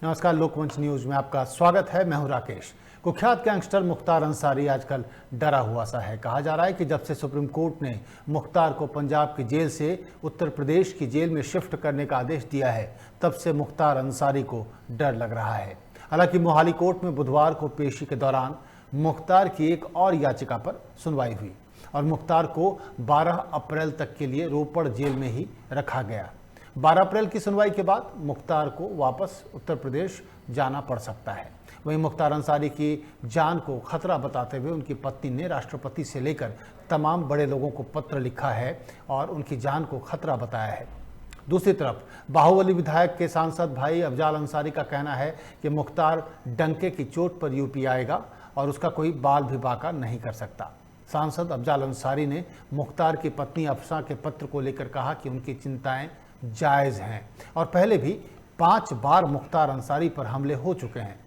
नमस्कार, लोकमंच न्यूज में आपका स्वागत है। मैं हूं राकेश। कुख्यात गैंगस्टर मुख्तार अंसारी आजकल डरा हुआ सा है। कहा जा रहा है कि जब से सुप्रीम कोर्ट ने मुख्तार को पंजाब की जेल से उत्तर प्रदेश की जेल में शिफ्ट करने का आदेश दिया है, तब से मुख्तार अंसारी को डर लग रहा है। हालांकि मोहाली कोर्ट में बुधवार को पेशी के दौरान मुख्तार की एक और याचिका पर सुनवाई हुई और मुख्तार को 12 अप्रैल तक के लिए रोपड़ जेल में ही रखा गया। 12 अप्रैल की सुनवाई के बाद मुख्तार को वापस उत्तर प्रदेश जाना पड़ सकता है। वहीं मुख्तार अंसारी की जान को खतरा बताते हुए उनकी पत्नी ने राष्ट्रपति से लेकर तमाम बड़े लोगों को पत्र लिखा है और उनकी जान को खतरा बताया है। दूसरी तरफ बाहुबली विधायक के सांसद भाई अफजाल अंसारी का कहना है कि मुख्तार डंके की चोट पर यूपी आएगा और उसका कोई बाल भी बाका नहीं कर सकता। सांसद अफजाल अंसारी ने मुख्तार की पत्नी अफसा के पत्र को लेकर कहा कि उनकी चिंताएं जायज़ हैं और पहले भी 5 बार मुख्तार अंसारी पर हमले हो चुके हैं।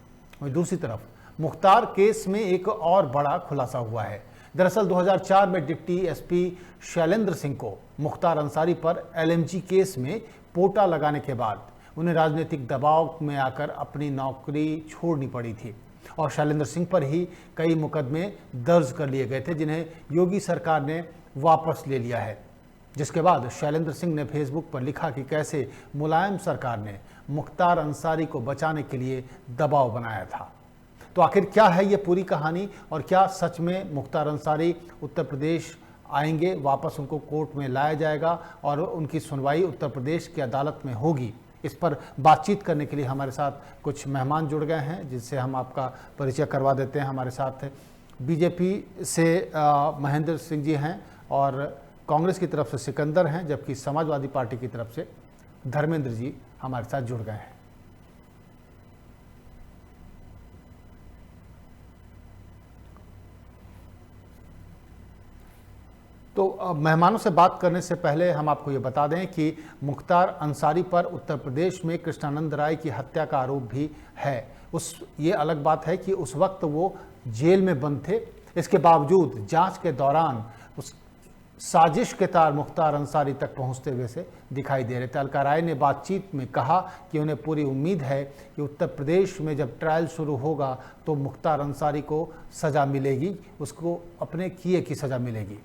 वहीं दूसरी तरफ मुख्तार केस में एक और बड़ा खुलासा हुआ है। दरअसल 2004 में डिप्टी एसपी शैलेंद्र सिंह को मुख्तार अंसारी पर एलएमजी केस में पोटा लगाने के बाद उन्हें राजनीतिक दबाव में आकर अपनी नौकरी छोड़नी पड़ी थी और शैलेंद्र सिंह पर ही कई मुकदमे दर्ज कर लिए गए थे, जिन्हें योगी सरकार ने वापस ले लिया है। जिसके बाद शैलेंद्र सिंह ने फेसबुक पर लिखा कि कैसे मुलायम सरकार ने मुख्तार अंसारी को बचाने के लिए दबाव बनाया था। तो आखिर क्या है ये पूरी कहानी और क्या सच में मुख्तार अंसारी उत्तर प्रदेश आएंगे, वापस उनको कोर्ट में लाया जाएगा और उनकी सुनवाई उत्तर प्रदेश की अदालत में होगी? इस पर बातचीत करने के लिए हमारे साथ कुछ मेहमान जुड़ गए हैं, जिससे हम आपका परिचय करवा देते हैं। हमारे साथ बीजेपी से महेंद्र सिंह जी हैं और कांग्रेस की तरफ से सिकंदर हैं, जबकि समाजवादी पार्टी की तरफ से धर्मेंद्र जी हमारे साथ जुड़ गए हैं। तो मेहमानों से बात करने से पहले हम आपको ये बता दें कि मुख्तार अंसारी पर उत्तर प्रदेश में कृष्णानंद राय की हत्या का आरोप भी है। ये अलग बात है कि उस वक्त वो जेल में बंद थे। इसके बावजूद जांच के दौरान उस साजिश के तार मुख्तार अंसारी तक पहुंचते हुए से दिखाई दे रहे थे। अलका राय ने बातचीत में कहा कि उन्हें पूरी उम्मीद है कि उत्तर प्रदेश में जब ट्रायल शुरू होगा तो मुख्तार अंसारी को सज़ा मिलेगी, उसको अपने किए की सज़ा मिलेगी।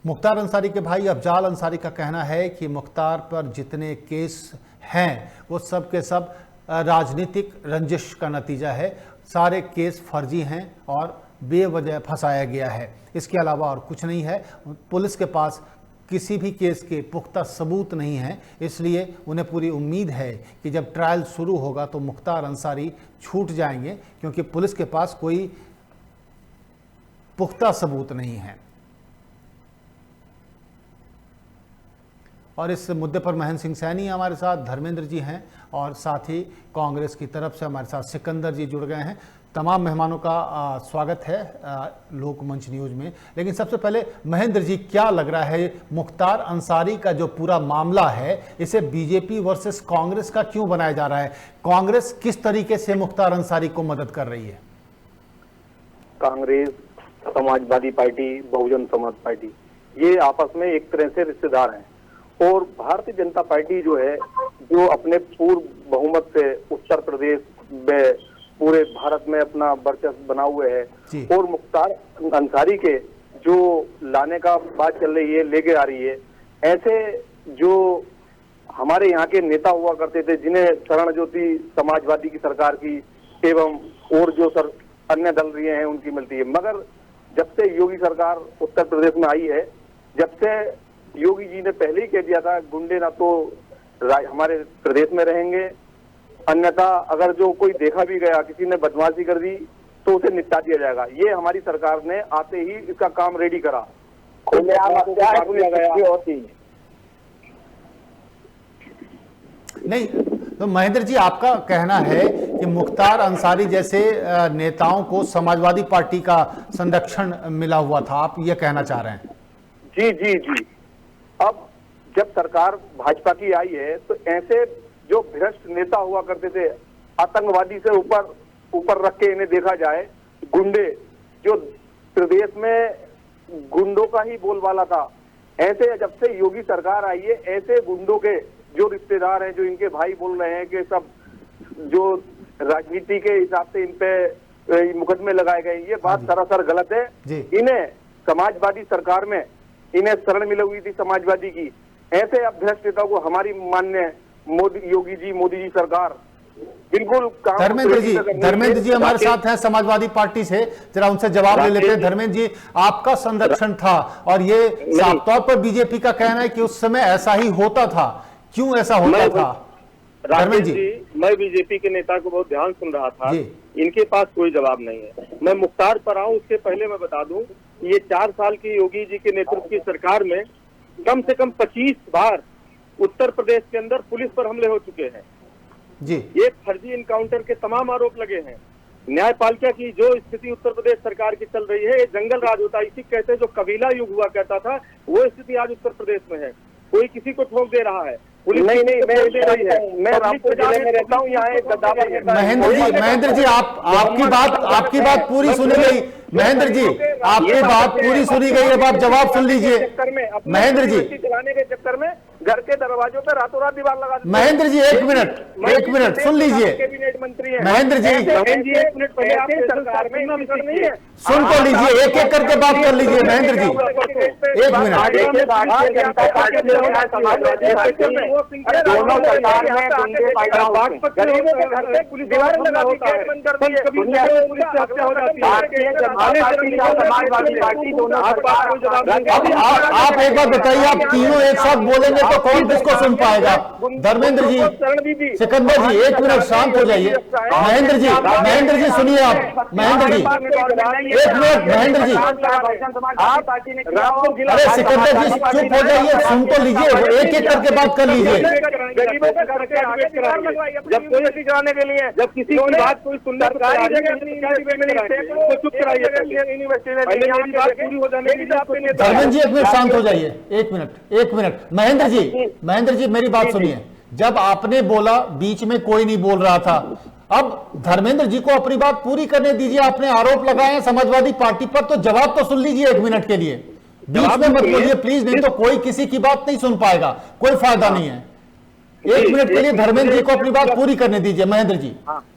मुख्तार अंसारी के भाई अफजाल अंसारी का कहना है कि मुख्तार पर जितने केस हैं वो सब के सब राजनीतिक रंजिश का नतीजा है। सारे केस फर्जी हैं और बेवजह फंसाया गया है, इसके अलावा और कुछ नहीं है। पुलिस के पास किसी भी केस के पुख्ता सबूत नहीं है, इसलिए उन्हें पूरी उम्मीद है कि जब ट्रायल शुरू होगा तो मुख्तार अंसारी छूट जाएंगे, क्योंकि पुलिस के पास कोई पुख्ता सबूत नहीं है। और इस मुद्दे पर महेंद्र सिंह सैनी हमारे साथ, धर्मेंद्र जी हैं और साथ ही कांग्रेस की तरफ से हमारे साथ सिकंदर जी जुड़ गए हैं। तमाम मेहमानों का स्वागत है लोकमंच न्यूज में। लेकिन सबसे पहले महेंद्र जी, क्या लग रहा है मुख्तार अंसारी का जो पूरा मामला है, इसे बीजेपी वर्सेस कांग्रेस का क्यों बनाया जा रहा है? कांग्रेस किस तरीके से मुख्तार अंसारी को मदद कर रही है? कांग्रेस, समाजवादी पार्टी, बहुजन समाज पार्टी, ये आपस में एक तरह से रिश्तेदार हैं और भारतीय जनता पार्टी जो है, जो अपने पूर्व बहुमत से उत्तर प्रदेश में पूरे भारत में अपना वर्चस्व बना हुए है और मुख्तार अंसारी के जो लाने का बात चल रही है, लेके आ रही है, ऐसे जो हमारे यहाँ के नेता हुआ करते थे, जिन्हें शरण ज्योति समाजवादी की सरकार की एवं और जो अन्य दल रही हैं उनकी मिलती है। मगर जब से योगी सरकार उत्तर प्रदेश में आई है, जब से योगी जी ने पहले ही कह दिया था गुंडे ना तो हमारे प्रदेश में रहेंगे, अन्यथा अगर जो कोई देखा भी गया, किसी ने बदमाशी कर दी तो उसे निपटा दिया जाएगा। ये हमारी सरकार ने आते ही इसका काम रेडी करा। नहीं तो महेंद्र जी, आपका कहना है कि मुख्तार अंसारी जैसे नेताओं को समाजवादी पार्टी का संरक्षण मिला हुआ था, आप ये कहना चाह रहे हैं? जी जी जी। अब जब सरकार भाजपा की आई है तो ऐसे जो भ्रष्ट नेता हुआ करते थे, आतंकवादी से ऊपर रख के इन्हें देखा जाए, गुंडे जो प्रदेश में गुंडों का ही बोलबाला था, ऐसे जब से योगी सरकार आई है, ऐसे गुंडों के जो रिश्तेदार हैं, जो इनके भाई बोल रहे हैं कि सब जो राजनीति के हिसाब से इन पे मुकदमे लगाए गए, ये बात सरासर गलत है। इन्हें समाजवादी सरकार में इन्हें शरण मिली हुई थी समाजवादी की। ऐसे भ्रष्ट नेताओं को हमारी माननीय मोदी जी सरकार बिल्कुल। धर्मेंद्र जी हमारे साथ हैं समाजवादी पार्टी से, जरा उनसे जवाब ले लेते हैं। धर्मेंद्र जी, आपका संरक्षण था और ये साफ तौर पर बीजेपी का कहना है कि उस समय ऐसा ही होता था, क्यों ऐसा होता था? राकेश जी, मैं बीजेपी के नेता को बहुत ध्यान सुन रहा था, इनके पास कोई जवाब नहीं है। मैं मुख्तार पर आऊं उससे पहले मैं बता दूं, ये 4 साल की योगी जी के नेतृत्व की सरकार में कम से कम 25 बार उत्तर प्रदेश के अंदर पुलिस पर हमले हो चुके हैं जी। एक फर्जी इनकाउंटर के तमाम आरोप लगे हैं। न्यायपालिका की जो स्थिति उत्तर प्रदेश सरकार की चल रही है, ये जंगल राज होता है, इसी कहते हैं जो कबीला युग हुआ करता था, वो स्थिति आज उत्तर प्रदेश में है। कोई किसी को ठोक दे रहा है, पुलिस नहीं, मैं रामपुर जिले में रहता हूँ, यहाँ एक महेंद्र जी आपकी बात पूरी सुनी गई। महेंद्र जी, आपकी बात पूरी सुनी गई, अब आप जवाब सुन लीजिए। महेंद्र जी, चलाने के चक्कर में घर के दरवाजों पे रातों रात दीवार लगा। महेंद्र जी एक मिनट सुन लीजिए। कैबिनेट मंत्री है महेंद्र जी, एक मिनट पहले आपके सरकार में नहीं है, सुन तो लीजिए, एक एक करके बात कर लीजिए। महेंद्र जी एक मिनट। दोनों सरकार में पुलिस दीवार समाजवादी पार्टी दोनों। आप एक बात बताइए, आप तीनों एक साथ बोलेंगे तो कौन किसको सुन पाएगा? धर्मेंद्र जी, सिकंदर जी, एक मिनट शांत हो जाइए। महेंद्र जी सुनिए आप। महेंद्र जी एक मिनट। महेंद्र जी, अरे सिकंदर जी चुप हो जाइए, सुन तो लीजिए, एक एक करके बात कर लीजिए। गरीबों के घर के आगे दीवार लगवाई जब कोई कराने के लिए, जब किसी की बात कोई सुनने चुप कराइए। धर्मेंद्र जी एक मिनट शांत हो जाइए, एक मिनट। महेंद्र जी मेरी बात सुनिए। जब आपने बोला बीच में कोई नहीं बोल रहा था, अब धर्मेंद्र जी को अपनी बात पूरी करने दीजिए। आपने आरोप लगाए हैं समाजवादी पार्टी पर, तो जवाब तो सुन लीजिए 1 मिनट के लिए। बीच में मत बोलिए प्लीज, नहीं तो कोई किसी की बात नहीं सुन पाएगा, कोई फायदा नहीं है। 1 मिनट के लिए धर्मेंद्र जी को अपनी बात पूरी करने दीजिए। महेंद्र जी,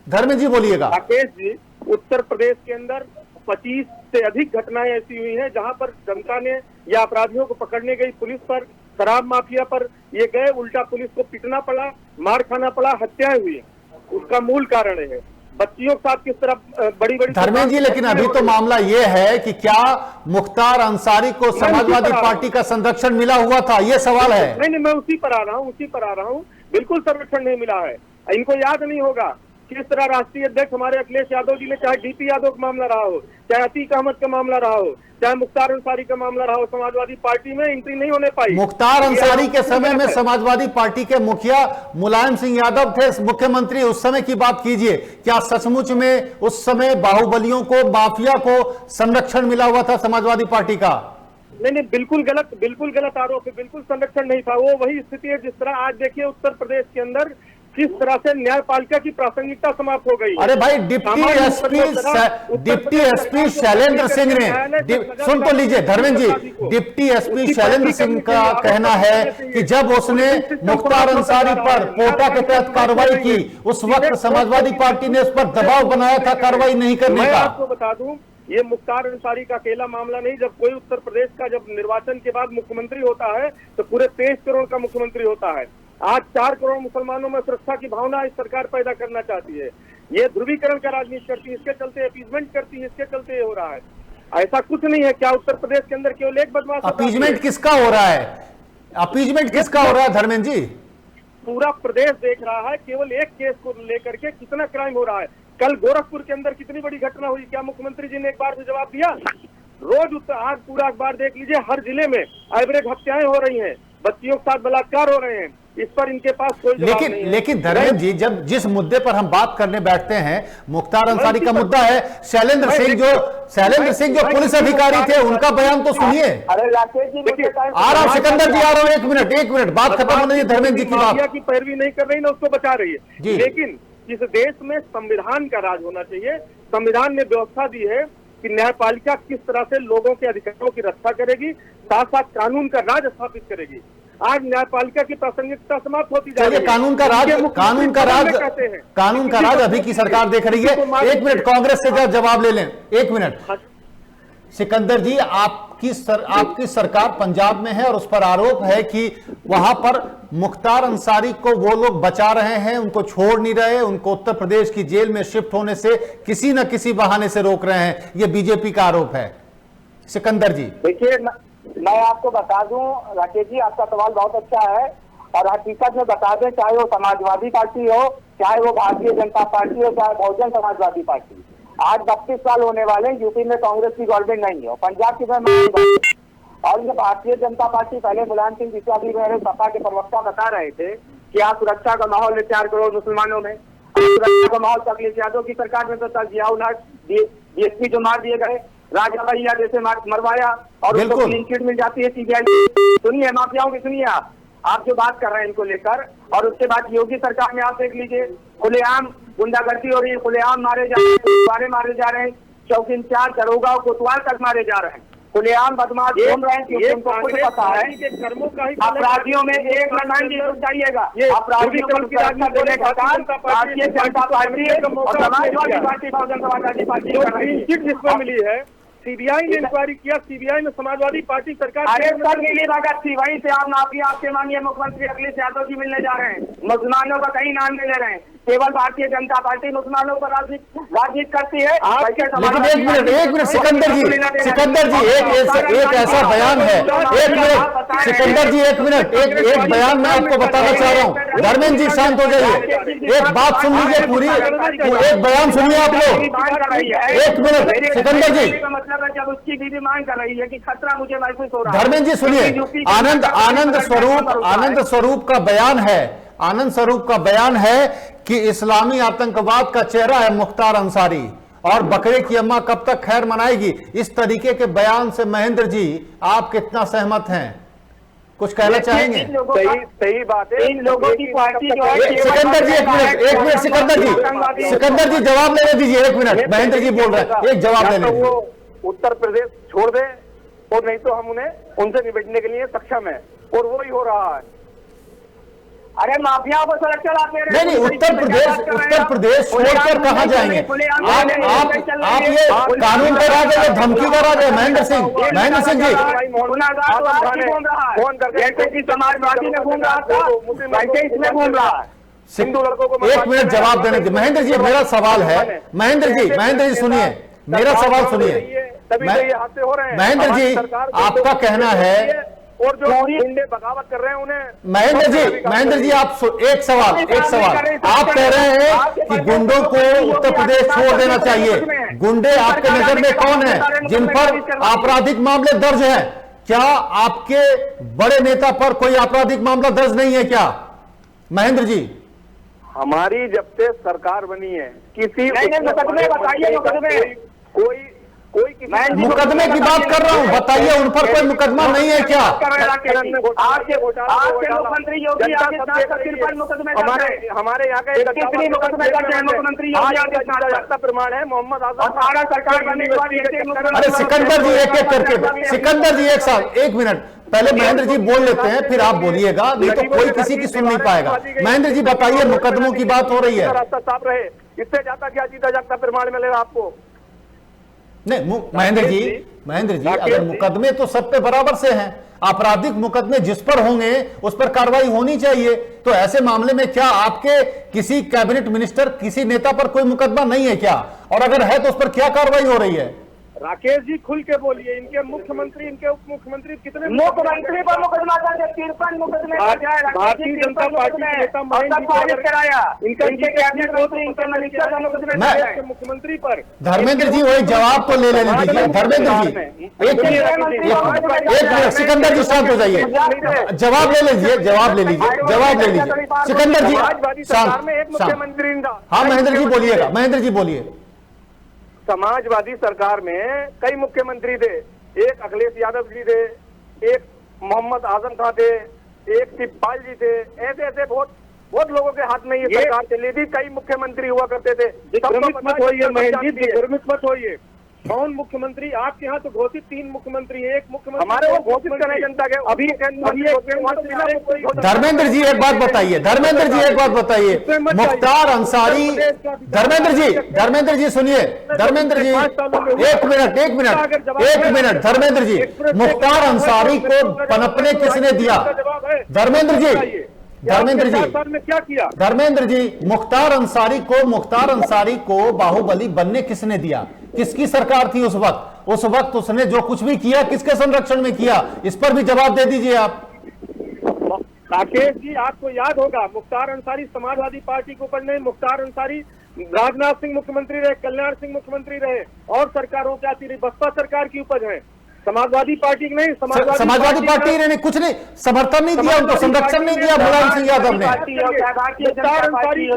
धर्मेंद्र जी बोलिएगा। राकेश जी, उत्तर प्रदेश के अंदर 25 से अधिक घटनाएं ऐसी हुई हैं जहां पर जनता ने या अपराधियों को पकड़ने गई पुलिस पर, शराब माफिया पर ये गए, उल्टा पुलिस को पीटना पड़ा, मार खाना पड़ा, हत्याएं हुई। उसका मूल कारण है बच्चियों के साथ किस तरह बड़ी धर्मेंद्र जी, लेकिन अभी तो मामला ये है कि क्या मुख्तार अंसारी को समाजवादी पार्टी का संरक्षण मिला हुआ था, ये सवाल है। नहीं, मैं उसी पर आ रहा हूँ। बिल्कुल संरक्षण नहीं मिला है। इनको याद नहीं होगा किस तरह राष्ट्रीय अध्यक्ष हमारे अखिलेश यादव जी ने, चाहे डीपी यादव का मामला रहा हो, चाहे अतीक अहमद का मामला रहा हो, चाहे मुख्तार अंसारी का मामला रहा हो, समाजवादी पार्टी में एंट्री नहीं होने पाई। मुख्तार अंसारी के समय में समाजवादी पार्टी के मुखिया मुलायम सिंह यादव थे मुख्यमंत्री, उस समय की बात कीजिए। क्या सचमुच में उस समय बाहुबलियों को, माफिया को संरक्षण मिला हुआ था समाजवादी पार्टी का? नहीं, बिल्कुल गलत आरोप है। बिल्कुल संरक्षण नहीं था। वो वही स्थिति है जिस तरह आज देखिए उत्तर प्रदेश के अंदर किस तरह से न्यायपालिका की प्रासंगिकता समाप्त हो गई। अरे भाई, डिप्टी एसपी शैलेंद्र सिंह ने, सुन तो लीजिए धर्मेंद्र जी, डिप्टी एसपी शैलेंद्र सिंह का कहना है कि जब उसने मुख्तार अंसारी पर पोटा के तहत कार्रवाई की, उस वक्त समाजवादी पार्टी ने उस पर दबाव बनाया था कार्रवाई नहीं करने का। आपको बता दूं, ये मुख्तार अंसारी का अकेला मामला नहीं। जब कोई उत्तर प्रदेश का जब निर्वाचन के बाद मुख्यमंत्री होता है तो पूरे 23 करोड़ का मुख्यमंत्री होता है। आज 4 करोड़ मुसलमानों में सुरक्षा की भावना इस सरकार पैदा करना चाहती है। ये ध्रुवीकरण का राजनीति करती है, इसके चलते अपीजमेंट करती है, इसके चलते ये हो रहा है। ऐसा कुछ नहीं है। क्या उत्तर प्रदेश के अंदर केवल एक बदमाश? अपीजमेंट किसका हो रहा है? अपीजमेंट किसका हो रहा है धर्मेंद्र जी? पूरा प्रदेश देख रहा है केवल एक केस को लेकर के कितना क्राइम हो रहा है। कल गोरखपुर के अंदर कितनी बड़ी घटना हुई, क्या मुख्यमंत्री जी ने एक बार भी जवाब दिया? रोज आज पूरा अखबार देख लीजिए, हर जिले में एवरेज हत्याएं हो रही हैं, बच्चियों के साथ बलात्कार हो रहे हैं। इस पर इनके पास कोई जवाब नहीं है। लेकिन धर्मेंद्र जी, जब जिस मुद्दे पर हम बात करने बैठते हैं, मुख्तार अंसारी का मुद्दा है। शैलेंद्र सिंह जो पुलिस अधिकारी थे, उनका बयान तो सुनिए। अरे राकेश जी, आ रहा हूं सिकंदर जी, आ रहा हूं, एक मिनट बात खत्म होने दीजिए। धर्मेंद्र जी की बात की पैरवी नहीं कर रही ना, उसको बचा रही है। लेकिन इस देश में संविधान का राज होना चाहिए। संविधान ने व्यवस्था दी है कि न्यायपालिका किस तरह से लोगों के अधिकारों की रक्षा करेगी, साथ साथ कानून का राज स्थापित करेगी। आज न्यायपालिका की प्रासंगिकता समाप्त होती जा रही है। कानून का राज अभी की सरकार देख रही है। एक मिनट, कांग्रेस से जवाब ले लें, एक मिनट। सिकंदर जी, आपकी सरकार पंजाब में है और उस पर आरोप है कि वहां पर मुख्तार अंसारी को वो लोग बचा रहे हैं, उनको छोड़ नहीं रहे, उनको उत्तर प्रदेश की जेल में शिफ्ट होने से किसी न किसी बहाने से रोक रहे हैं। ये बीजेपी का आरोप है। सिकंदर जी देखिए, मैं आपको बता दूं राकेश जी, आपका सवाल बहुत अच्छा है और हकीकत में बता दें, चाहे वो समाजवादी पार्टी हो, चाहे वो भारतीय जनता पार्टी हो, चाहे बहुजन समाजवादी पार्टी, आज 32 साल होने वाले यूपी में कांग्रेस की गवर्नमेंट नहीं है। पंजाब की और ये भारतीय जनता पार्टी, पहले मुलायम सिंह जिसका भी मेरे सपा के प्रवक्ता बता रहे थे कि आज सुरक्षा का माहौल है 4 करोड़ मुसलमानों में, सुरक्षा का माहौल अखिलेश यादव की सरकार में तो जियाउल हक डीएसपी जो मार दिए गए, राजा भैया जैसे मरवाया और उनको क्लीन चिट मिल जाती है सीबीआई। सुनिए माफियाओं की, सुनिए आप जो बात कर रहे हैं इनको लेकर, और उसके बाद योगी सरकार में आप देख लीजिए खुलेआम गुंडागर्दी हो रही है, खुलेआम मारे जा रहे हैं, चौकी इंचार्ज, दरोगा और कोतवाल तक मारे जा रहे हैं, खुलेआम बदमाश घूम रहे हैं क्योंकि उनको कुछ पता है अपराधियों में एक जाइएगा, अपराधियों को सुरक्षा देने का काम भारतीय जनता पार्टी और समाजवादी पार्टी, बहुजन समाजवादी पार्टी जिसमें मिली है। सीबीआई ने इंक्वायरी किया, सीबीआई में समाजवादी पार्टी सरकार। अरे सर मिली भगत थी, वहीं से आप माफिया आपके माननीय मुख्यमंत्री अखिलेश यादव जी मिलने जा रहे हैं, मुसलमानों का कहीं नाम नहीं ले रहे हैं। केवल भारतीय जनता पार्टी मुसलमानों पर राजनीति करती है। लेकिन एक मिनट सिकंदर जी, एक ऐसा बयान है, एक मिनट सिकंदर जी, एक मिनट, एक बयान मैं आपको बताना चाह रहा हूँ। धर्मेंद्र जी शांत हो जाइए, एक बात सुन लीजिए पूरी, एक बयान सुनिए आप लोग। एक मिनट सिकंदर जी, मतलब है जब उसकी बीवी मांग कर रही है कि खतरा मुझे महसूस हो रहा है। धर्मेंद्र जी सुनिए, आनंद स्वरूप का बयान है, आनंद स्वरूप का बयान है कि इस्लामी आतंकवाद का चेहरा है मुख्तार अंसारी और बकरे की अम्मा कब तक खैर मनाएगी। इस तरीके के बयान से महेंद्र जी आप कितना सहमत हैं, कुछ कहना चाहेंगे? सही बात है। इन लोगों की पार्टी जो है। सिकंदर जी एक मिनट सिकंदर जी जवाब लेने दीजिए, एक मिनट, महेंद्र जी बोल रहे हैं, एक जवाब लेने दीजिए। उत्तर प्रदेश छोड़ दे और नहीं तो हम उनसे निपटने के लिए सक्षम है, और वो ही हो रहा है। अरे माफियाओं को सुरक्षा लाते हैं। नहीं, उत्तर प्रदेश छोड़कर कहाँ जाएंगे आप? ये कानून का राज है, धमकी का राज है। महेंद्र सिंह जी, समाजवादी में घूम रहा था, इसमें घूम रहा है। हिंदू लड़कों को एक मिनट जवाब देने दीजिए। महेंद्र जी मेरा सवाल है, महेंद्र जी सुनिए, मेरा सवाल सुनिए। महेंद्र जी आपका कहना है, और जो गुंडे बगावत कर रहे हैं उन्हें। महेंद्र जी आप एक सवाल आप कह रहे हैं कि गुंडों को उत्तर प्रदेश छोड़ देना चाहिए। गुंडे आपके नजर में कौन है जिन पर आपराधिक मामले दर्ज हैं? क्या आपके बड़े नेता पर कोई आपराधिक मामला दर्ज नहीं है क्या महेंद्र जी? हमारी जब से सरकार बनी है किसी मुकदमे बताइए, कोई मुकदमे की बात कर रहा हूँ, बताइए उन पर कोई मुकदमा नहीं है क्या? आपके मुख्यमंत्री योगी आदित्यनाथ मुकदमे हमारे यहाँ का मुख्यमंत्री योगी आदित्यनाथ का प्रमाण है मोहम्मद आजम सरकार बनने के बाद। अरे सिकंदर जी एक करके, सिकंदर जी एक मिनट, पहले महेंद्र जी बोल लेते हैं फिर आप बोलिएगा, नहीं तो कोई किसी की सुन नहीं पाएगा। महेंद्र जी बताइए, मुकदमों की बात हो रही है। रास्ता साफ रहे, इससे ज्यादा क्या जीता जागता प्रमाण मिलेगा आपको? नहीं महेंद्र जी अगर मुकदमे तो सब पे बराबर से हैं, आपराधिक मुकदमे जिस पर होंगे उस पर कार्रवाई होनी चाहिए। तो ऐसे मामले में क्या आपके किसी कैबिनेट मिनिस्टर, किसी नेता पर कोई मुकदमा नहीं है क्या? और अगर है तो उस पर क्या कार्रवाई हो रही है? राकेश जी खुल के बोलिए, इनके मुख्यमंत्री, इनके उप मुख्यमंत्री कितने मुख्यमंत्री पर मुकदमा दर्ज है, 53 मुकदमे भारतीय जनता पार्टी के नेता कराया, इनके कैबिनेट मंत्री, इनके मिनिस्टर का मुकदमे मुख्यमंत्री पर। धर्मेंद्र जी वही जवाब तो ले लेने दीजिए। धर्मेंद्र जी एक मिनट, सिकंदर जी शांत हो जाइए, जवाब ले लीजिए। सिकंदर जी मुख्यमंत्री। हाँ महेंद्र जी बोलिए। समाजवादी सरकार में कई मुख्यमंत्री थे, एक अखिलेश यादव जी थे, एक मोहम्मद आजम खान थे, एक शिवपाल जी थे, ऐसे बहुत लोगों के हाथ में ये सरकार चली थी, कई मुख्यमंत्री हुआ करते थे। भ्रमित मत होइए महेंद्र जी, भ्रमित मत होइए। कौन मुख्यमंत्री? आपके यहाँ तो घोषित 3 मुख्यमंत्री है, एक मुख्यमंत्री हमारे वो घोषित करें जनता के अभी धर्मेंद्र जी एक बात बताइए, धर्मेंद्र जी एक बात बताइए, मुख्तार अंसारी, धर्मेंद्र जी सुनिए, धर्मेंद्र जी एक मिनट धर्मेंद्र जी, मुख्तार अंसारी को पनपने किसने दिया? धर्मेंद्र जी में क्या किया? धर्मेंद्र जी, मुख्तार अंसारी को बाहुबली बनने किसने दिया? किसकी सरकार थी उस वक्त उसने जो कुछ भी किया किसके संरक्षण में किया? इस पर भी जवाब दे दीजिए आप। राकेश जी, आपको याद होगा मुख्तार अंसारी समाजवादी पार्टी के ऊपर नहीं, मुख्तार अंसारी राजनाथ सिंह मुख्यमंत्री रहे, कल्याण सिंह मुख्यमंत्री रहे और सरकारों की आती रही, बसपा सरकार के उपज है, समाजवादी पार्टी नहीं। समाजवादी पार्टी ने कुछ नहीं समर्थन नहीं दिया, उनको संरक्षण नहीं दिया मुलायम सिंह यादव ने। मुख्तार अंसारी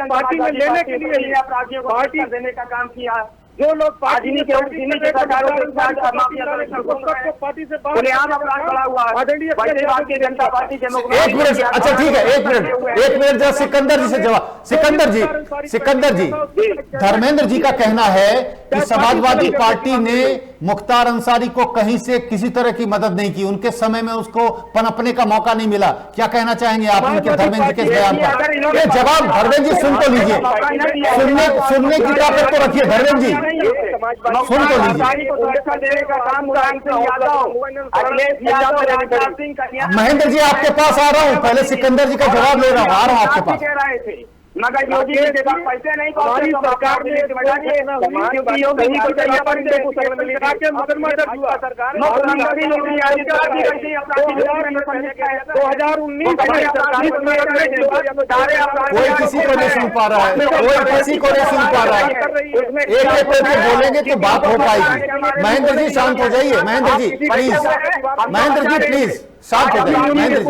पार्टी में लेने के लिए पार्टी देने का काम किया। जो लोग पार्टी से पार्टी से जनता पार्टी के एक मिनट, अच्छा ठीक है, एक मिनट जरा सिकंदर जी से जवाब। सिकंदर जी, धर्मेंद्र जी का कहना है कि समाजवादी पार्टी ने मुख्तार अंसारी को कहीं से किसी तरह की मदद नहीं की, उनके समय में उसको पनपने का मौका नहीं मिला। क्या कहना चाहेंगे आप उनके धर्मेंद्र के बयान पर? ये जवाब धर्मेंद्र जी सुन तो लीजिए, सुनने की ताकत तो रखिए धर्मेंद्र जी, सुन तो लीजिए। महेंद्र जी आपके पास आ रहा हूं, पहले सिकंदर जी का जवाब ले रहा हूं, आ रहा हूं आपके पास। मगर योगी जी के पास पैसे नहीं हमारी सरकार ने क्योंकि योगी जी को चाहिए पर कोई किसी को नहीं सुन पा रहा है, एक करके बोलेंगे तो बात हो पाएगी। महेंद्र जी शांत हो जाइए, महेंद्र जी प्लीज शांत हो जाइए।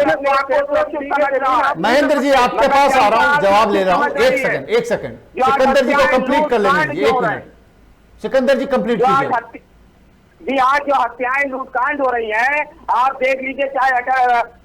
महेंद्र जी आपके पास आ रहा हूं, जवाब ले रहा हूं। एक सेकंड सिकंदर जी को कंप्लीट कर लेंगे, 1 मिनट सिकंदर जी कंप्लीट कीजिए। जी आज जो हत्याएं लूटकांड हो रही हैं, आप देख लीजिए, चाहे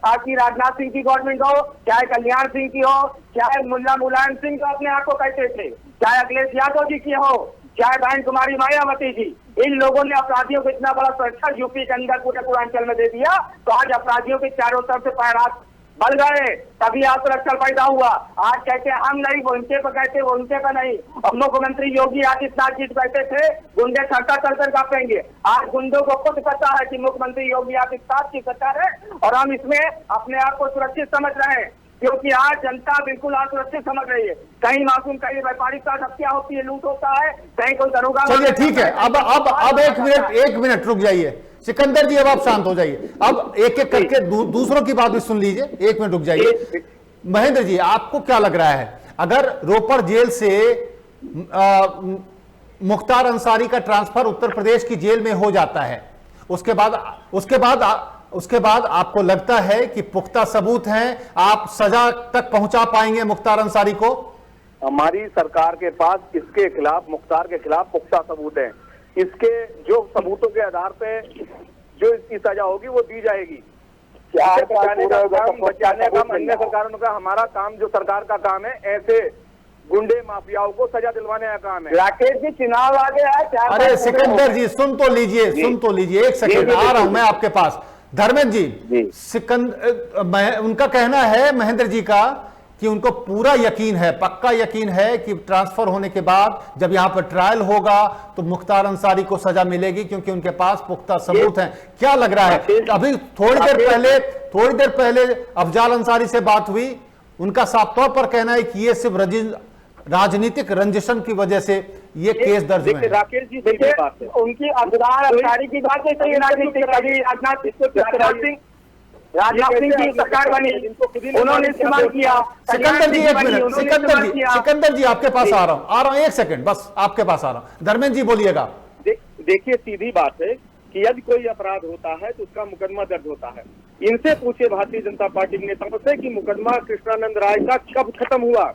आपकी राजनाथ सिंह की गवर्नमेंट हो, चाहे कल्याण सिंह की हो, चाहे मुलायम सिंह तो अपने आप को कहते थे, चाहे अखिलेश यादव जी की हो, चाहे बहन कुमारी मायावती जी, इन लोगों ने अपराधियों को इतना बड़ा सुरक्षा यूपी के अंदर पूरे पूर्वांचल में दे दिया, तो आज अपराधियों के चारों तरफ से पैरात बल गए, तभी असुरक्षा पैदा हुआ। आज कहते हैं हम नहीं, वो उनके पर कहते, वो उनके पर नहीं। और मुख्यमंत्री योगी आदित्यनाथ जी कहते थे गुंडे सड़का चलकर कापेंगे। आज गुंडों को खुद पता है कि मुख्यमंत्री योगी आदित्यनाथ की सरकार है और हम इसमें अपने आप को सुरक्षित समझ रहे हैं, क्योंकि आज जनता बिल्कुल असुरक्षित समझ रही है। कहीं मासूम, कहीं व्यापारिक साथ हत्या होती है, लूट होता है, कहीं कोई दरोगा। चलिए ठीक है, अब एक मिनट रुक जाइए सिकंदर जी, अब आप शांत हो जाइए। अब एक करके दूसरों की बात भी सुन लीजिए, 1 मिनट रुक जाइए। महेंद्र जी, आपको क्या लग रहा है, अगर रोपड़ जेल से मुख्तार अंसारी का ट्रांसफर उत्तर प्रदेश की जेल में हो जाता है, उसके बाद आपको लगता है कि पुख्ता सबूत हैं, आप सजा तक पहुंचा पाएंगे मुख्तार अंसारी को? हमारी सरकार के पास इसके खिलाफ, मुख्तार के खिलाफ पुख्ता सबूत हैं। इसके जो सबूतों के आधार पे जो इसकी सजा होगी वो दी जाएगी। बचाने का काम अन्य सुरकारों का, हमारा काम जो सरकार का काम है ऐसे गुंडे माफियाओं को सजा दिलवाने का काम है। राकेश जी चुनाव आ गया है, अरे सिकंदर जी सुन तो लीजिए, 1 सेकंड आ रहा हूं मैं आपके पास। धर्मेंद्र जी, उनका कहना है महेंद्र जी का कि उनको पूरा यकीन है, पक्का यकीन है कि ट्रांसफर होने के बाद जब यहां पर ट्रायल होगा तो मुख्तार अंसारी को सजा मिलेगी, क्योंकि उनके पास पुख्ता सबूत हैं। क्या लग रहा है? अभी थोड़ी देर पहले अफजाल अंसारी से बात हुई, उनका साफ तौर पर कहना है कि ये सिर्फ राजनीतिक रंजिशन की वजह से ये केस दर्ज हुए हैं। राकेश जी देखिए, उनकी अफजाल अंसारी की बात है, राजनाथ सिंह की सरकार बनी, उन्होंने इस्तेमाल किया। सिकंदर जी 1 मिनट, सिकंदर जी आपके पास आ रहा हूं 1 सेकंड, बस आपके पास आ रहा हूं। धर्मेंद्र जी बोलिएगा। देखिए सीधी बात है कि यदि कोई अपराध होता है तो उसका मुकदमा दर्ज होता है। इनसे पूछे भारतीय जनता पार्टी के नेताओं से कि मुकदमा कृष्णानंद राय का कब खत्म हुआ,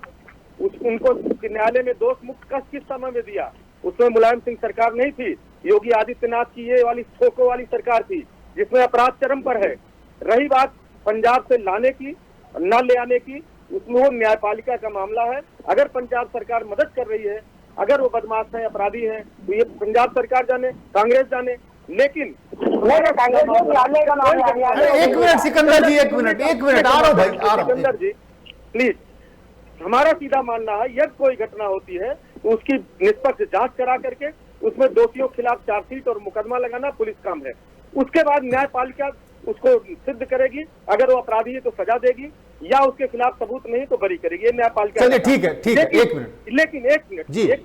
उनको न्यायालय में दोष मुक्त किस समय में दिया? उसमें मुलायम सिंह सरकार नहीं थी, योगी आदित्यनाथ की ये वाली ठोको वाली सरकार थी जिसमें अपराध चरम पर है। रही बात पंजाब से लाने की न ले आने की, उसमें वो न्यायपालिका का मामला है। अगर पंजाब सरकार मदद कर रही है अगर वो बदमाश हैं, अपराधी हैं, तो ये पंजाब सरकार जाने, कांग्रेस जाने। लेकिन एक मिनट सिकंदर जी, एक मिनट आ रहा हूं भाई, आ रहा हूं। सिकंदर जी प्लीज, हमारा सीधा मानना है यदि कोई घटना होती है तो उसकी निष्पक्ष जांच करा करके उसमें दोषियों के खिलाफ चार्जशीट और मुकदमा लगाना पुलिस काम है। उसके बाद न्यायपालिका उसको सिद्ध करेगी, अगर वो अपराधी है तो सजा देगी, या उसके खिलाफ सबूत नहीं तो बरी करेगी। ये न्यायपालिका। चलिए ठीक है, एक मिनट, लेकिन एक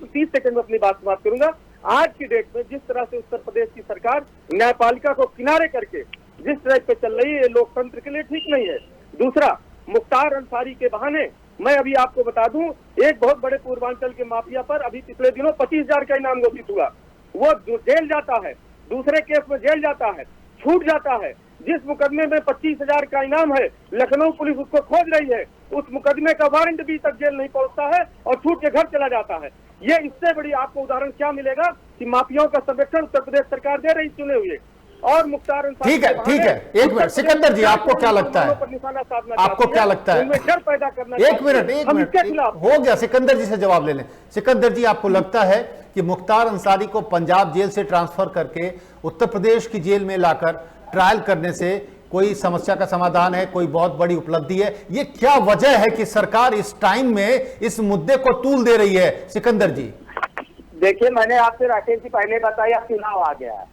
30 सेकंड में अपनी बात समाप्त करूंगा। आज की डेट में जिस तरह से उत्तर प्रदेश की सरकार न्यायपालिका को किनारे करके जिस तरह पे चल रही है, लोकतंत्र के लिए ठीक नहीं है। दूसरा, मुख्तार अंसारी के बहाने मैं अभी आपको बता दूं, एक बहुत बड़े पूर्वांचल के माफिया पर अभी पिछले दिनों 25,000 का इनाम घोषित हुआ। वो जेल जाता है, दूसरे केस में जेल जाता है, छूट जाता है। जिस मुकदमे में 25,000 का इनाम है, लखनऊ पुलिस उसको खोज रही है, उस मुकदमे का वारंट भी तक जेल नहीं पहुंचता है और छूट के घर चला जाता है। ये इससे बड़ी आपको उदाहरण क्या मिलेगा कि माफियाओं का संरक्षण उत्तर प्रदेश सरकार दे रही चुने हुए। और मुख्तार अंसारी, ठीक है, एक मिनट सिकंदर जी, आपको क्या लगता है, आपको क्या लगता है, डर पैदा करना, एक मिनट हो गया, सिकंदर जी से जवाब ले लें। सिकंदर जी, आपको लगता है कि मुख्तार अंसारी को पंजाब जेल से ट्रांसफर करके उत्तर प्रदेश की जेल में लाकर ट्रायल करने से कोई समस्या का समाधान है, कोई बहुत बड़ी उपलब्धि है? ये क्या वजह है कि सरकार इस टाइम में इस मुद्दे को तूल दे रही है? सिकंदर जी देखिए, मैंने आपसे राकेश जी पहले बताया चुनाव आ गया है,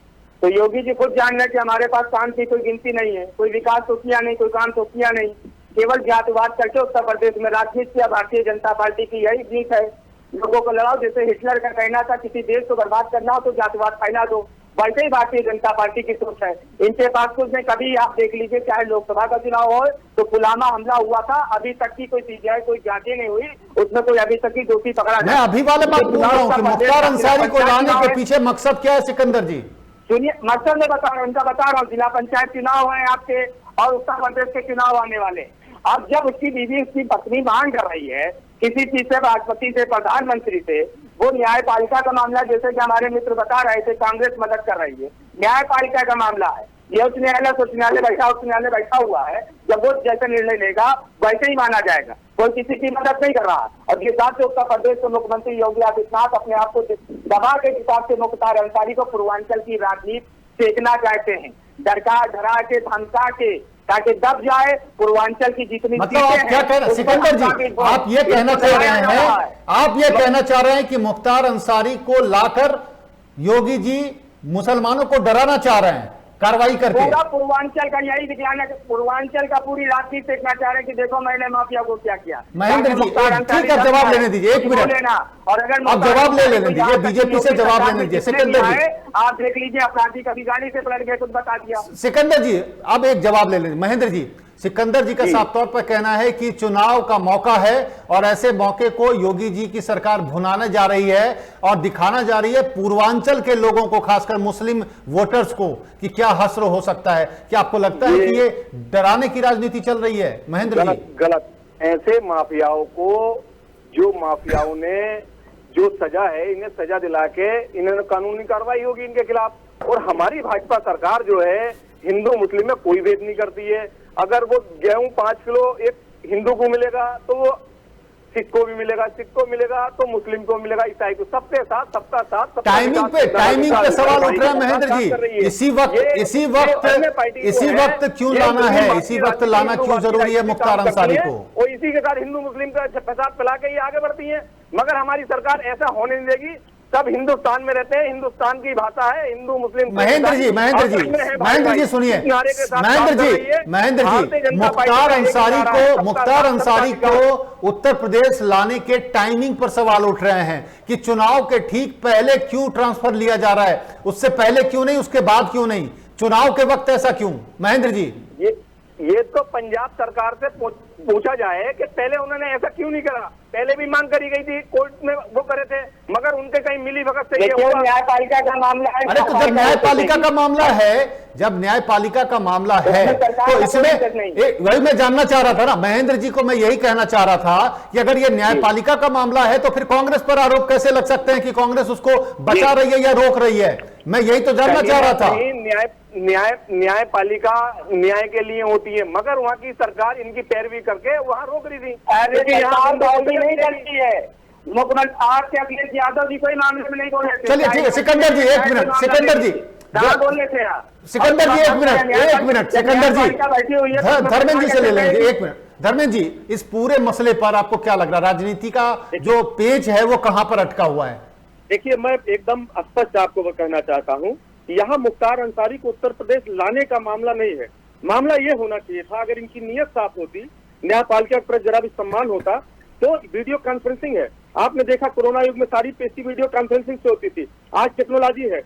तो योगी जी खुद जान रहे कि हमारे पास काम की कोई गिनती नहीं है, कोई विकास तो किया नहीं, कोई काम तो किया नहीं, केवल जातिवाद करके उत्तर प्रदेश में राजनीति किया। भारतीय जनता पार्टी की यही जीत है, लोगों को लड़ाओ। जैसे हिटलर का कहना था किसी देश को बर्बाद करना हो तो जातिवाद फैला दो, वैसे ही भारतीय जनता पार्टी की सोच है। इनके पास कुछ नहीं। कभी आप देख लीजिए, चाहे लोकसभा का चुनाव हो तो पुलवामा हमला हुआ था, अभी तक की कोई सीबीआई कोई जांचें नहीं हुई, उसमें कोई अभी तक की दोषी पकड़ा नहीं। मैं अभी वाले बात पूछ रहा हूँ कि मुख्तार अंसारी को लाने के पीछे मकसद क्या है? सिकंदर जी सुनिए, मकसद मैं बता रहा हूँ, उनका बता रहा हूँ। जिला पंचायत चुनाव है आपके और उत्तर प्रदेश के चुनाव आने वाले। अब जब उसकी बीवी उसकी पत्नी मांग कर रही है किसी चीज से, राष्ट्रपति से, प्रधानमंत्री से, वो न्यायपालिका का मामला, जैसे कि हमारे मित्र बता रहे थे, कांग्रेस मदद कर रही है, न्यायपालिका का मामला है। ये उच्च न्यायालय बैठा हुआ है। जब वो जैसे निर्णय लेगा वैसे ही माना जाएगा, कोई किसी की मदद नहीं कर रहा। और जिस हिसाब से उत्तर प्रदेश के मुख्यमंत्री योगी आदित्यनाथ अपने आप को दबा के हिसाब से मुख्तार अंसारी को पूर्वांचल की राजनीति फेंकना चाहते हैं, डरा के धमका के, ताकि दब जाए पूर्वांचल की जितनी। मतलब आप क्या कह रहे हैं सिकंदर जी, आप ये कहना चाह रहे हैं, आप ये कहना चाह रहे हैं कि मुख्तार अंसारी को लाकर योगी जी मुसलमानों को डराना चाह रहे हैं कार्रवाई करके? पूरा पूर्वांचल का यही दिखाना, पूर्वांचल का पूरी राजनीति देखना चाह रहे हैं कि देखो मैंने माफिया को क्या किया। महेंद्र जी ठीक है, जवाब लेने दीजिए, एक मिनट लेना। और अगर आप जवाब ले लेने दीजिए, बीजेपी से जवाब लेने दीजिए। सिकंदर जी आप देख लीजिए, अपराधी कभी गाड़ी से पलट गए, कुछ बता दिया। सिकंदर जी अब एक जवाब ले लेंगे। महेंद्र जी, सिकंदर जी का साफ तौर पर कहना है कि चुनाव का मौका है और ऐसे मौके को योगी जी की सरकार भुनाने जा रही है और दिखाना जा रही है पूर्वांचल के लोगों को, खासकर मुस्लिम वोटर्स को, कि क्या हश्र हो सकता है। क्या आपको लगता है कि ये डराने की राजनीति चल रही है? महेंद्र जी गलत। ऐसे माफियाओं को, जो माफियाओं ने जो सजा है, इन्हें सजा दिला के इन्हें कानूनी कार्रवाई होगी इनके खिलाफ। और हमारी भाजपा सरकार जो है हिंदू मुस्लिम में कोई भेद नहीं करती है। अगर वो गेहूं 5 किलो एक हिंदू को मिलेगा तो वो सिख को भी मिलेगा, सिख को मिलेगा तो मुस्लिम को मिलेगा, ईसाई को, सबके साथ सबका साथ। टाइमिंग पे सवाल उठ रहा है महेंद्र जी। इसी वक्त क्यों लाना है, इसी वक्त लाना क्यों जरूरी है मुख्तार अंसारी को? और इसी के साथ हिंदू मुस्लिम का फसाद फैला के ये आगे बढ़ती है। मगर हमारी सरकार ऐसा होने नहीं देगी। सब हिंदुस्तान में रहते हैं, हिंदुस्तान की भाषा है हिंदू मुस्लिम। महेंद्र जी सुनिए, महेंद्र जी मुख्तार अंसारी को उत्तर प्रदेश लाने के टाइमिंग पर सवाल उठ रहे हैं कि चुनाव के ठीक पहले क्यों ट्रांसफर लिया जा रहा है, उससे पहले क्यों नहीं, उसके बाद क्यों नहीं, चुनाव के वक्त ऐसा क्यों? महेंद्र जी ये तो पंजाब सरकार से पूछा जाए कि पहले उन्होंने ऐसा क्यों नहीं करा। पहले भी मांग करी गई थी, कोर्ट में वो करे थे, मगर उनके कहीं मिली भगत से न्यायपालिका का मामला है। अरे तो जब न्यायपालिका का मामला है, जब न्यायपालिका का मामला है तो इसमें वही मैं जानना चाह रहा था ना, महेंद्र जी को मैं यही कहना चाह रहा था कि अगर ये न्यायपालिका का मामला है तो फिर कांग्रेस पर आरोप कैसे लग सकते हैं कि कांग्रेस उसको बचा रही है या रोक रही है? मैं यही तो जानना चाह रहा था। न्यायपालिका न्याय के लिए होती है, मगर वहाँ की सरकार इनकी पैरवी करके वहाँ रोक रही थी। नहीं करती है, मुख्यमंत्री आपके अखिलेश यादव जी कोई मामले में नहीं बोले थे। चलिए ठीक है, सिकंदर जी एक मिनट, सिकंदर जी कहाँ बोले थे आप? सिकंदर जी एक मिनट सिकंदर जी, धर्मेंद्र जी से ले लेंगे एक मिनट। धर्मेंद्र जी, इस पूरे मसले पर आपको क्या लग रहा है, राजनीति का जो पेच है वो कहां पर अटका हुआ है? देखिए, मैं एकदम स्पष्ट आपको कहना चाहता हूं कि यहाँ मुख्तार अंसारी को उत्तर प्रदेश लाने का मामला नहीं है। मामला ये होना चाहिए था, अगर इनकी नीयत साफ होती, न्यायपालिका के प्रति जरा भी सम्मान होता, तो वीडियो कॉन्फ्रेंसिंग है। आपने देखा कोरोना युग में सारी पेशी वीडियो कॉन्फ्रेंसिंग से होती थी, आज टेक्नोलॉजी है।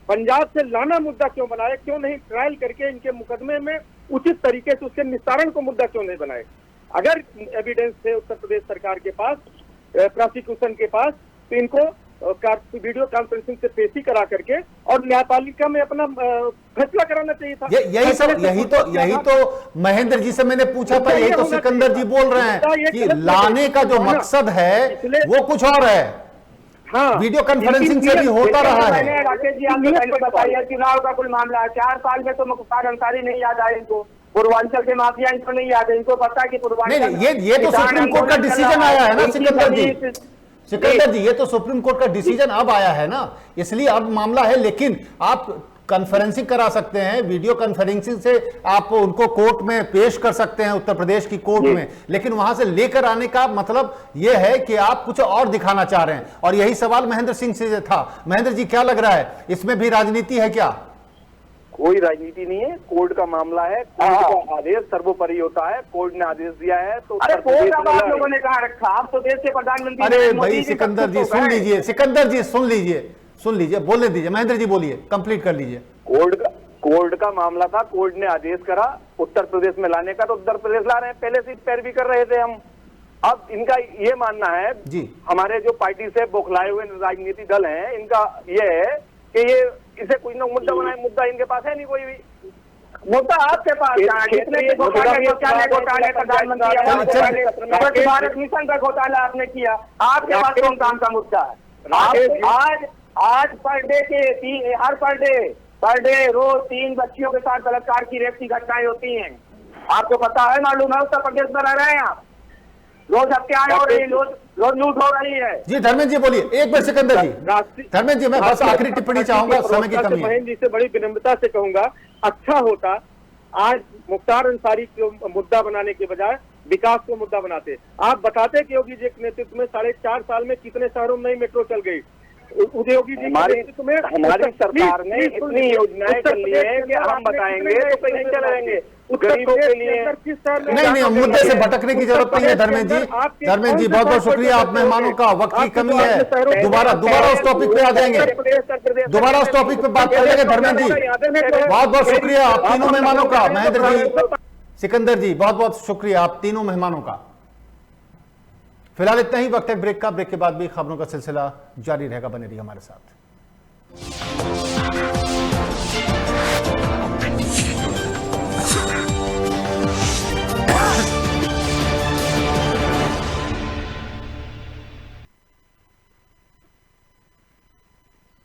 पंजाब से लाना मुद्दा क्यों बनाए? क्यों नहीं ट्रायल करके इनके मुकदमे में उचित तरीके से उसके निस्तारण को मुद्दा क्यों नहीं बनाए? अगर एविडेंस है उत्तर प्रदेश सरकार के पास, प्रोसिक्यूशन के पास, तो इनको वीडियो कॉन्फ्रेंसिंग से पेशी करा करके और न्यायपालिका में अपना फैसला कराना चाहिए था। यही तो महेंद्र जी से मैंने पूछा था, यही तो सिकंदर जी बोल रहे हैं कि लाने का जो मकसद है वो कुछ और है। हाँ, वीडियो कॉन्फ्रेंसिंग से भी होता रहा है। राकेश जी आपने पहले बताया चुनाव का कुल मामला है, 4 साल में तो मुख्तार अंसारी नहीं याद आए इनको, पूर्वांचल के माफिया इनको नहीं याद है, इनको पता है कि पूर्वांचल नहीं, ये तो सुप्रीम कोर्ट का डिसीजन आया है ना सिकंदर जी, ये तो सुप्रीम कोर्ट का डिसीजन अब आया है ना, इसलिए अब मामला है। लेकिन आप कॉन्फ्रेंसिंग करा सकते हैं, वीडियो कॉन्फ्रेंसिंग से आप उनको कोर्ट में पेश कर सकते हैं, उत्तर प्रदेश की कोर्ट में, लेकिन वहां से लेकर आने का मतलब यह है कि आप कुछ और दिखाना चाह रहे हैं। और यही सवाल महेंद्र सिंह से था। महेंद्र जी, क्या लग रहा है, इसमें भी राजनीति है क्या? कोई राजनीति नहीं है, कोर्ट का मामला है, कोर्ट का आदेश सर्वोपरि होता है, कोर्ट ने आदेश दिया है तो अरे कोर्ट अब आप लोगों ने कहा रखा, आप तो देश के प्रधानमंत्री। अरे भाई सिकंदर जी सुन लीजिए, सिकंदर जी सुन लीजिए, बोलने दीजिए, महेंद्र जी बोलिए, कंप्लीट कर लीजिए। कोर्ट का मामला था, कोर्ट ने आदेश करा उत्तर प्रदेश में लाने का, तो उत्तर प्रदेश ला रहे हैं, पहले से पैरवी कर रहे थे हम। अब इनका ये मानना है जी, हमारे जो पार्टी से बौखलाए हुए राजनीतिक दल हैं, इनका ये है कि ये इसे कोई ना मुद्दा बनाए, मुद्दा इनके पास है नहीं कोई भी। मुद्दा आपके पास भारत मिशन का घोटाला आपने किया, आपके पास कौन काम का मुद्दा है? आज पर डे रोज 3 बच्चियों के साथ बलात्कार की रेप की घटनाएं होती हैं, आपको पता है, मालूम है? उत्तर प्रदेश में रह रहे हैं आप, रोज हत्याएं हो रही है, रोज लूट हो रही है। जी धर्मेंद्र जी बोलिए, एक बार सिकंदर जी। धर्मेंद्र जी मैं बस आखिरी टिप्पणी चाहूंगा, समय की कमी है। महेंद्र जी से बड़ी विनम्रता से कहूंगा, अच्छा होता आज मुख्तार अंसारी को मुद्दा बनाने के बजाय विकास को मुद्दा बनाते। आप बताते कि योगी जी के नेतृत्व में 4.5 साल में कितने शहरों में मेट्रो चल गई। योगी जी हमारी सरकार ने इतनी योजनाएं चल रही है कि हम बताएंगे तो कहीं नहीं चलेंगे गरीबों के लिए। नहीं, मुद्दे से भटकने की जरूरत नहीं है धर्मेंद्र जी बहुत बहुत शुक्रिया, आप मेहमानों का, वक्त की कमी है, दोबारा उस टॉपिक पे आ जाएंगे, दोबारा उस टॉपिक पे बात कर लेंगे। धर्मेंद्र जी बहुत बहुत शुक्रिया आप तीनों मेहमानों का, महेंद्र जी, सिकंदर जी बहुत बहुत शुक्रिया आप तीनों मेहमानों का। फिलहाल इतना ही, वक्त है ब्रेक का, ब्रेक के बाद भी खबरों का सिलसिला जारी रहेगा, बने रहिए हमारे साथ।